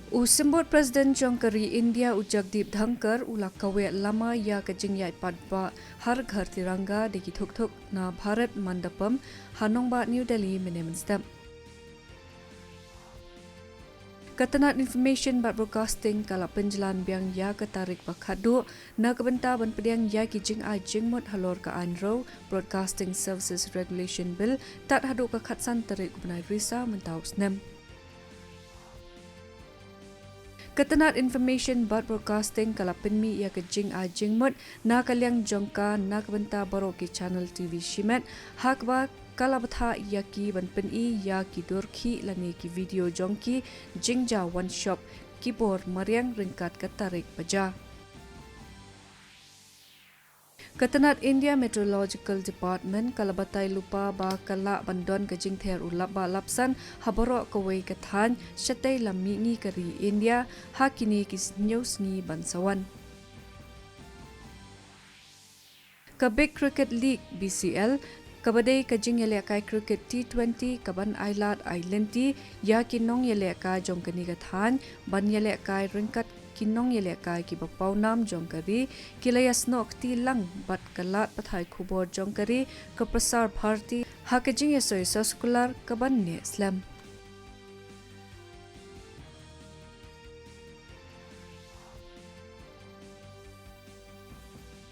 Usembut Presiden Jongkari India Ujagdeep Dhankar ulak kawe lama ya kajing yai padba har ghar tiranga deki thuk na Bharat Mandapam Hanongba New Delhi Minimum Katanat information bat broadcasting kala penjalan biang ya ketarik bakhadu na kebenta ban pediang ya kijing ai jingmut halor ka anro Broadcasting Services Regulation Bill tat hadu ka khatsan tarik benai risa mentaus nem. Katanat information bat broadcasting kala penmi ya kejing a jingmut na kalyang jongka na kebenta baro ki channel TV Shimet hakba kala batha ya ki ban pen'i ya ki dorki lani ki video jongki jingja one shop Khubor mariang ringkat katarik baja. Katanat India Meteorological Department kalabatai lupa ba kala bandon kajing ther ulap ba lapsan habaro kawai kathan syatai lami ni kari India hakini kis news ni bansawan. Kabik Cricket League BCL kabadai kajing yalekai cricket T20 kaban ailat islanti ya kinong yalekai jongkani kathan ban yalekai ringkat kinong yelekai ki bapau nam jongkari kilayas nok ti lang bat kalat pathai Khubor jongkari ke Prasar Bharati hakajing yasoy soskular kaban ne slam.